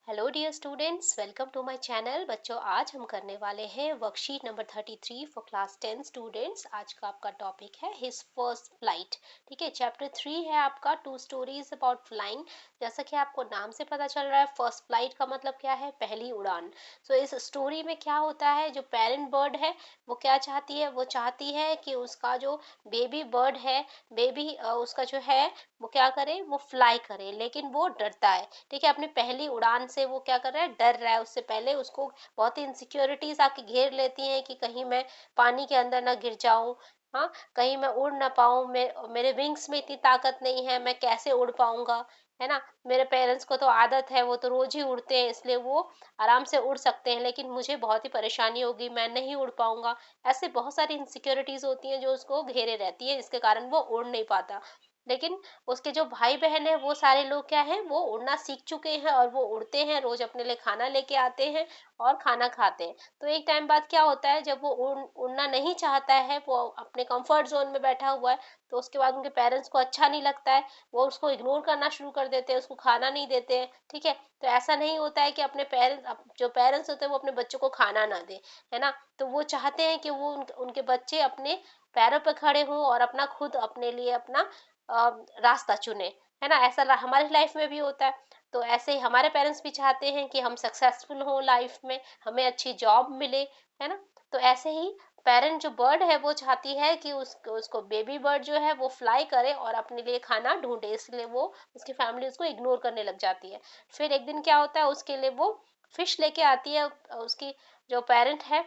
Hello dear students, welcome to my channel. बच्चों, आज हम करने वाले हैं worksheet number 33 for class 10 students. आज का आपका टॉपिक है हिज फर्स्ट फ्लाइट। ठीक है, चैप्टर 3 है आपका, टू स्टोरीज अबाउट फ्लाइंग। जैसा कि आपको नाम से पता चल रहा है, फर्स्ट फ्लाइट का मतलब क्या है? पहली उड़ान। सो इस स्टोरी में क्या होता है, जो पेरेंट बर्ड है वो क्या चाहती है? वो चाहती है कि उसका जो बेबी बर्ड है, बेबी उसका जो है वो क्या करे? वो फ्लाई करे, लेकिन वो डरता है। ठीक है, अपनी पहली उड़ान से वो क्या कर रहा है? डर रहा है। उससे पहले उसको बहुत ही इनसिक्योरिटीज आके घेर लेती हैं कि कहीं मैं पानी के अंदर ना गिर जाऊं। हाँ, कहीं मैं उड़ ना पाऊं, मैं मेरे विंग्स में इतनी ताकत नहीं है, मैं कैसे उड़ पाऊंगा? है ना। मेरे पेरेंट्स को तो आदत है, वो तो रोज ही उड़ते हैं, इसलिए वो आराम से उड़ सकते हैं, लेकिन मुझे बहुत ही परेशानी होगी, मैं नहीं उड़ पाऊंगा। ऐसे बहुत सारी इनसिक्योरिटीज होती हैं जो उसको घेरे रहती है, जिसके कारण वो उड़ नहीं पाता। लेकिन उसके जो भाई बहन है वो सारे लोग क्या है, वो उड़ना सीख चुके हैं और वो उड़ते हैं, रोज अपने लिए खाना लेके आते हैं और खाना खाते हैं। तो एक टाइम बाद क्या होता है, जब वो उड़ना नहीं चाहता है, वो अपने कंफर्ट जोन में बैठा हुआ है, तो उसके बाद उनके पेरेंट्स को अच्छा नहीं लगता है, वो उसको इग्नोर करना शुरू कर देते हैं, उसको खाना नहीं देते हैं। ठीक है, तो ऐसा नहीं होता है कि अपने पेरेंट्स, जो पेरेंट्स होते हैं वो अपने बच्चों को खाना ना दे, है ना। तो वो चाहते हैं कि वो उनके बच्चे अपने पैरों पर खड़े हों और अपना खुद अपने लिए अपना रास्ता चुने, है ना। ऐसा हमारी लाइफ में भी होता है। तो ऐसे ही हमारे पेरेंट्स भी चाहते हैं कि हम सक्सेसफुल हों लाइफ में, हमें अच्छी जॉब मिले, है ना। तो ऐसे ही पेरेंट जो बर्ड है वो चाहती है कि उसको बेबी बर्ड जो है वो फ्लाई करे और अपने लिए खाना ढूंढे, इसलिए वो उसकी फैमिली उसको इग्नोर करने लग जाती है। फिर एक दिन क्या होता है, उसके लिए वो फिश लेके आती है, उसकी जो पेरेंट है,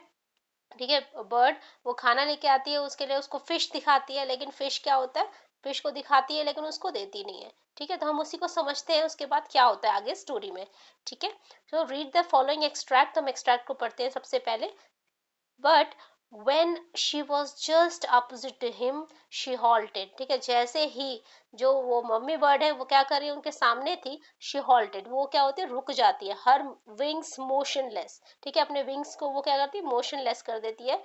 ठीक है, बर्ड, वो खाना लेके आती है उसके लिए, उसको फिश दिखाती है, लेकिन फिश क्या होता है, फिश को दिखाती है लेकिन उसको देती नहीं है। ठीक है, तो हम उसी को समझते हैं उसके बाद क्या होता है आगे स्टोरी में। ठीक है, तो रीड द फॉलोइंग एक्सट्रैक्ट। हम एक्सट्रैक्ट को पढ़ते हैं सबसे पहले। But when she was just opposite to him, she halted। ठीक है, जैसे ही जो वो मम्मी बर्ड है वो क्या कर रही है, उनके सामने थी, she halted, वो क्या होती है, रुक जाती है, हर विंग्स मोशनलेस। ठीक है, अपने विंग्स को वो क्या करती है, मोशनलेस कर देती है।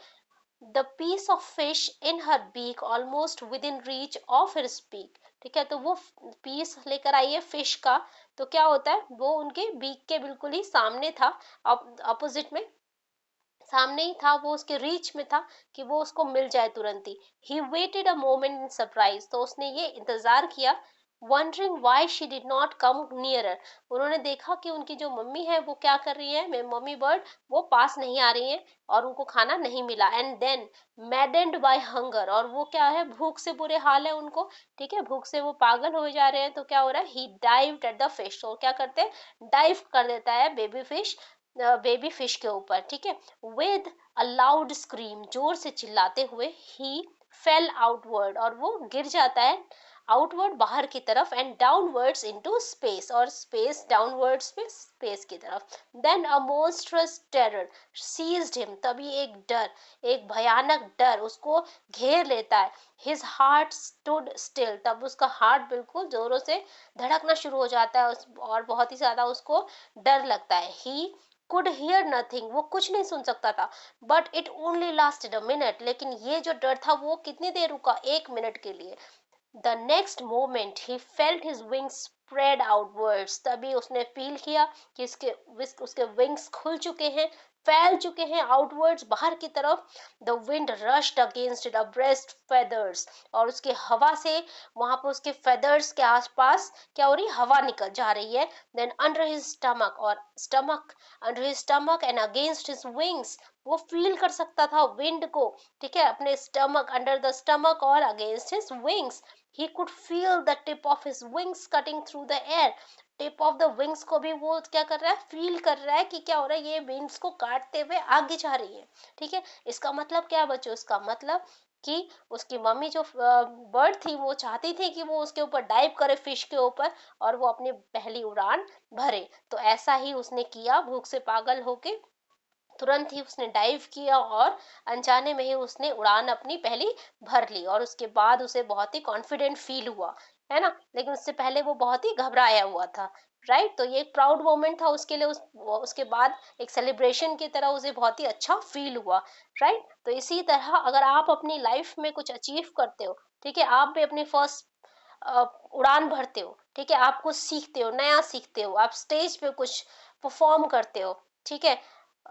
The piece of fish in her beak almost within reach of her speak. ठीक है, तो वो पीस लेकर आई है फिश का, तो क्या होता है, वो उनके बीक के बिल्कुल ही सामने था, अपोजिट में, सामने ही था, वो उसके रीच में था कि वो उसको मिल जाए तुरंत ही। He waited a moment in surprise, तो उसने ये इंतजार किया, wondering why she did not come nearer. उन्होंने देखा कि उनकी जो मम्मी है वो क्या कर रही है, मम्मी बर्ड, वो पास नहीं आ रही है और उनको खाना नहीं मिला। And then maddened by hunger, और वो क्या है, भूख से बुरे हाल है उनको। ठीक है, भूख से वो पागल हो जा रहे हैं, तो क्या हो रहा है, ही डाइव्ड एट द फिश, तो क्या करते हैं, डाइव कर देता है बेबी फिश के ऊपर। ठीक है, विद अ लाउड स्क्रीम, जोर से चिल्लाते हुए, ही फेल आउटवर्ड, और वो गिर जाता है आउटवर्ड, बाहर की तरफ, एंड डाउनवर्ड्स इनटू स्पेस, और स्पेस डाउनवर्ड्स में, स्पेस की तरफ। देन अ मोन्स्ट्रस टेरर सीज्ड हिम, तभी एक डर, एक भयानक डर उसको घेर लेता है। हिज हार्ट स्टूड स्टिल, तब उसका हार्ट बिल्कुल जोरों से धड़कना शुरू हो जाता है, और बहुत ही ज्यादा उसको डर लगता है। ही कुड हियर नथिंग, वो कुछ नहीं सुन सकता था। But it only lasted a minute, लेकिन ये जो डर था वो कितनी देर रुका, 1 मिनट के लिए। The next moment he felt his wings spread outwards, तभी उसने फील किया कि उसके विंग्स खुल चुके हैं, फैल चुके हैं आउटवर्ड्स, बाहर की तरफ। The wind rushed against it breast feathers, और उसके हवा से वहां पर उसके फेदर्स के आसपास क्या हो रही, हवा निकल जा रही है। देन अंडर हिज स्टमक, और stomach, under his stomach and against his wings, वो फील कर सकता था विंड को। ठीक है, अपने स्टमक, अंडर द स्टमक और against his wings, he could feel the tip of his wings cutting through the air। Tip of the wings को भी वो क्या कर रहा है, फील कर रहा है कि क्या हो रहा है, ये विंग्स को काटते हुए आगे जा रही है। ठीक है, इसका मतलब क्या बच्चों, इसका मतलब कि उसकी मम्मी जो बर्ड थी वो चाहती थी कि वो उसके ऊपर डाइव करे, फिश के ऊपर, और वो अपनी पहली उड़ान भरे। तो ऐसा ही उसने किया, भूख से पागल होके तुरंत ही उसने डाइव किया, और अनजाने में ही उसने उड़ान अपनी पहली भर ली, और उसके बाद उसे बहुत ही कॉन्फिडेंट फील हुआ, है ना। लेकिन उससे पहले वो बहुत ही घबराया हुआ था। राइट, तो ये एक प्राउड मोमेंट था उसके लिए, उसके बाद एक सेलिब्रेशन की तरह उसे बहुत ही अच्छा फील हुआ। राइट, तो इसी तरह अगर आप अपनी लाइफ में कुछ अचीव करते हो, ठीक है, आप भी अपनी फर्स्ट उड़ान भरते हो, ठीक है, आप कुछ सीखते हो, नया सीखते हो, आप स्टेज पे कुछ परफॉर्म करते हो, ठीक है,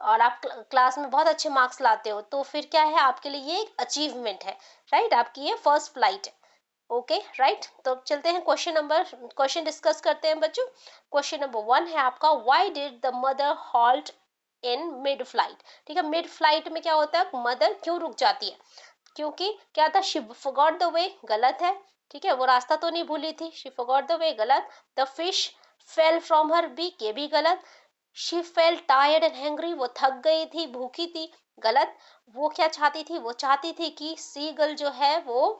और आप क्लास में बहुत अच्छे मार्क्स लाते हो, तो फिर क्या है, आपके लिए ये एक अचीवमेंट है, राइट, आपकी ये फर्स्ट फ्लाइट है। ओके राइट, तो चलते हैं क्वेश्चन डिस्कस करते हैं बच्चों। क्वेश्चन नंबर 1 है आपका, why did the mother halt in mid flight. ठीक है, मिड फ्लाइट में क्या होता है, मदर क्यों रुक जाती है, क्योंकि क्या था, शी फॉरगॉट द वे, गलत है, ठीक है, वो रास्ता तो नहीं भूली थी, शी फॉरगॉट द वे, गलत। The fish fell from her beak, ये भी गलत। She fell tired and hungry, वो थक गई थी, भूखी थी, गलत। वो क्या चाहती थी, वो चाहती थी कि सीगल जो है वो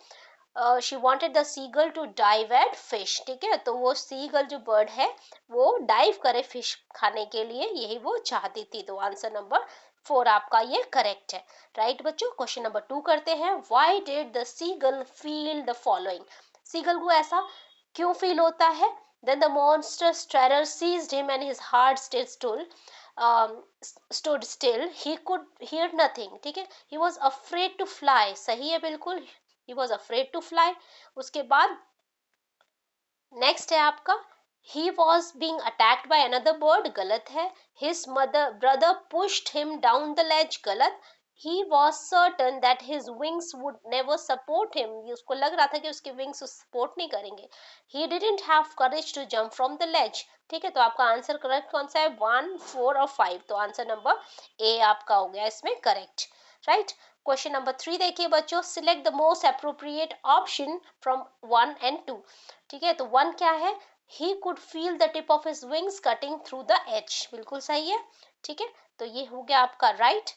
she wanted the seagull to dive at fish, ठीक है, तो वो सीगल जो बर्ड है वो डाइव करे फिश खाने के लिए, यही वो चाहती थी, तो आंसर नंबर 4 आपका ये करेक्ट है, राइट बच्चों। क्वेश्चन नंबर 2 करते हैं, why did the seagull feel the following. Seagull को ऐसा क्यों फील होता है, then the monstrous terror seized him and his heart um, stood still, he could hear nothing, ठीक है, he was afraid to fly, सही है बिल्कुल, he was afraid to fly। उसके बाद नेक्स्ट है आपका, he was being attacked by another bird, गलत है। his mother brother pushed him down the ledge, गलत। he was certain that his wings would never support him, ये उसको लग रहा था कि उसके wings सपोर्ट नहीं करेंगे। he didn't have courage to jump from the ledge, ठीक है, तो आपका आंसर करेक्ट कौन सा है, 1, 4 और 5, तो आंसर नंबर ए आपका हो गया इसमें करेक्ट, राइट। क्वेश्चन नंबर 3 देखिए बच्चों, select the most appropriate option from 1 and 2, ठीक है, तो 1 क्या है, he could feel the tip of his wings cutting through the edge, बिल्कुल सही है, ठीक है, तो ये हो गया आपका राइट।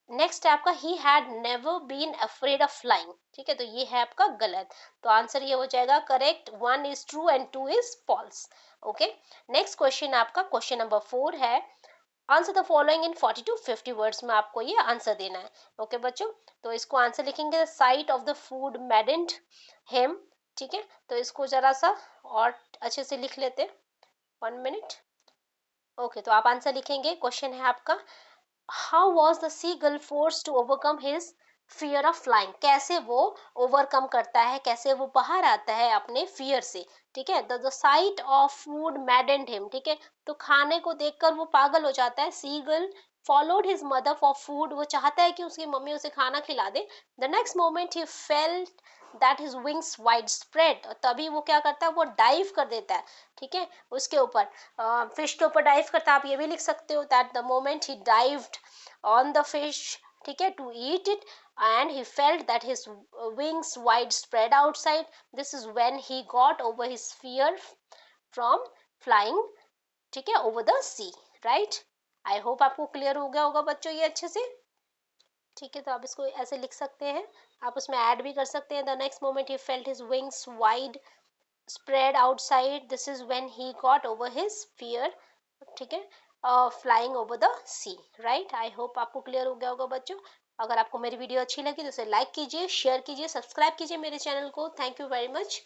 नेक्स्ट है आपका, he had never been afraid of flying, ठीक है, तो ये है आपका गलत, तो आंसर ये हो जाएगा correct, 1 is true and 2 is false. Okay, next question आपका क्वेश्चन नंबर 4 है, answer the following in 40 to 50 words में आपको ये आंसर देना है। ओके बच्चों, तो इसको आंसर लिखेंगे, sight of the food maddened him, ठीक है, तो इसको जरा सा और अच्छे से लिख लेते हैं, 1 मिनट। ओके, तो आप आंसर लिखेंगे, क्वेश्चन है आपका, how was the seagull force to overcome his fear of flying, कैसे वो ओवरकम करता है, कैसे वो बाहर आता है अपने फियर से, ठीक है, the site of food मैडेंड him, ठीक है, तो खाने को देखकर वो पागल हो जाता है, seagull followed his mother for food, वो चाहता है कि उसकी मम्मी उसे खाना खिला दे, the next moment he felt that his wings wide spread, तभी वो क्या करता है, वो डाइव कर देता है, ठीक है, उसके ऊपर फिश के ऊपर डाइव करता है, आप ये भी लिख सकते हो, that the moment he dived on the fish, ठीक है, to eat it, and he felt that his wings wide spread outside, this is when he got over his fear from flying, ठीक है, over the sea, right। I hope आपको clear हो गया होगा बच्चों ये अच्छे से, ठीक है, तो आप इसको ऐसे लिख सकते हैं, आप उसमें ऐड भी कर सकते हैं, the next moment he felt his wings wide spread outside, this is when he got over his fear, ठीक है, flying over the sea, right. I hope आपको क्लियर हो गया होगा बच्चों। अगर आपको मेरी वीडियो अच्छी लगी तो इसे लाइक कीजिए, शेयर कीजिए, सब्सक्राइब कीजिए मेरे चैनल को। Thank you very much.